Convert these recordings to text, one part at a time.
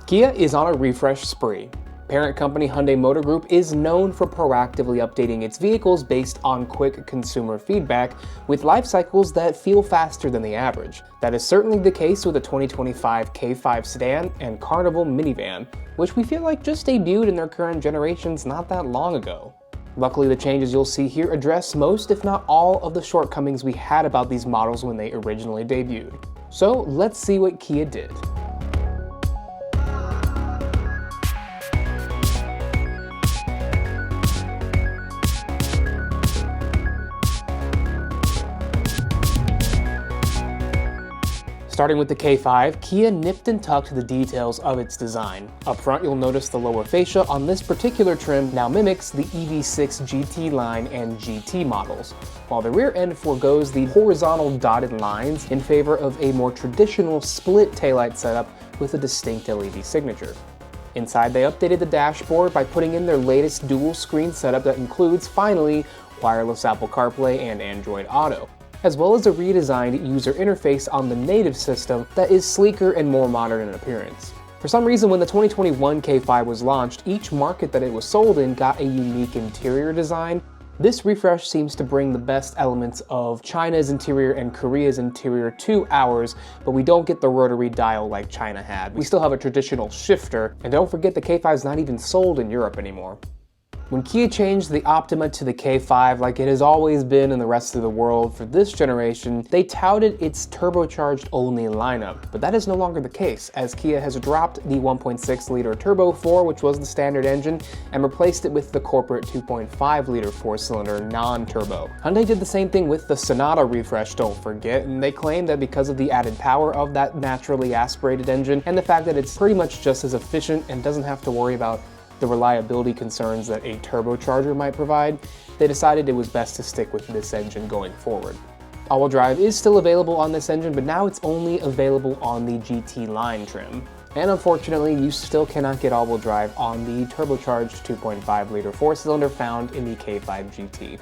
Kia is on a refresh spree. Parent company Hyundai Motor Group is known for proactively updating its vehicles based on quick consumer feedback, with life cycles that feel faster than the average. That is certainly the case with the 2025 K5 sedan and Carnival minivan, which we feel like just debuted in their current generations not that long ago. Luckily, the changes you'll see here address most, if not all, of the shortcomings we had about these models when they originally debuted. So let's see what Kia did. Starting with the K5, Kia nipped and tucked the details of its design. Up front, you'll notice the lower fascia on this particular trim now mimics the EV6 GT line and GT models, while the rear end forgoes the horizontal dotted lines in favor of a more traditional split taillight setup with a distinct LED signature. Inside, they updated the dashboard by putting in their latest dual screen setup that includes, finally, wireless Apple CarPlay and Android Auto, as well as a redesigned user interface on the native system that is sleeker and more modern in appearance. For some reason, when the 2021 K5 was launched, each market that it was sold in got a unique interior design. This refresh seems to bring the best elements of China's interior and Korea's interior to ours, but we don't get the rotary dial like China had. We still have a traditional shifter, and don't forget the K5 is not even sold in Europe anymore. When Kia changed the Optima to the K5 like it has always been in the rest of the world for this generation, they touted its turbocharged only lineup, but that is no longer the case, as Kia has dropped the 1.6-liter Turbo 4, which was the standard engine, and replaced it with the corporate 2.5-liter 4-cylinder non-turbo. Hyundai did the same thing with the Sonata refresh, don't forget, and they claim that because of the added power of that naturally aspirated engine and the fact that it's pretty much just as efficient and doesn't have to worry about the reliability concerns that a turbocharger might provide, they decided it was best to stick with this engine going forward. All-wheel drive is still available on this engine, but now it's only available on the GT line trim. And unfortunately, you still cannot get all-wheel drive on the turbocharged 2.5-liter 4-cylinder found in the K5 GT.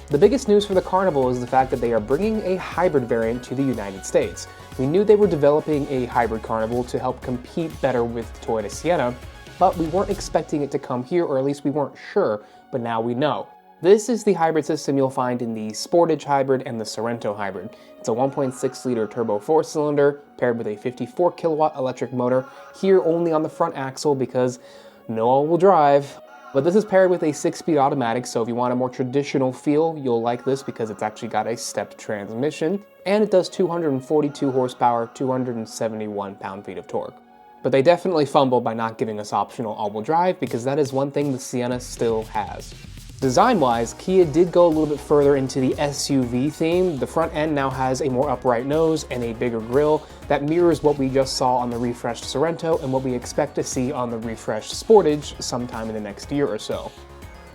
The biggest news for the Carnival is the fact that they are bringing a hybrid variant to the United States. We knew they were developing a hybrid Carnival to help compete better with Toyota Sienna, but we weren't expecting it to come here, or at least we weren't sure, but now we know. This is the hybrid system you'll find in the Sportage Hybrid and the Sorento Hybrid. It's a 1.6-liter turbo 4-cylinder paired with a 54-kilowatt electric motor, here only on the front axle because no all-wheel drive. But this is paired with a 6-speed automatic, so if you want a more traditional feel, you'll like this because it's actually got a stepped transmission, and it does 242 horsepower, 271 pound-feet of torque. But they definitely fumbled by not giving us optional all-wheel drive, because that is one thing the Sienna still has. Design-wise, Kia did go a little bit further into the SUV theme. The front end now has a more upright nose and a bigger grille that mirrors what we just saw on the refreshed Sorento and what we expect to see on the refreshed Sportage sometime in the next year or so.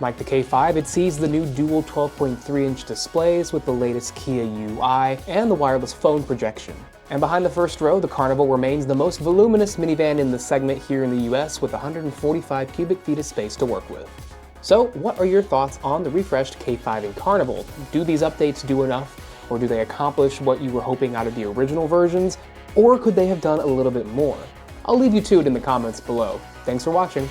Like the K5, it sees the new dual 12.3-inch displays with the latest Kia UI and the wireless phone projection. And behind the first row, the Carnival remains the most voluminous minivan in the segment here in the US, with 145 cubic feet of space to work with. So what are your thoughts on the refreshed K5 and Carnival? Do these updates do enough, or do they accomplish what you were hoping out of the original versions, or could they have done a little bit more? I'll leave you to it in the comments below. Thanks for watching.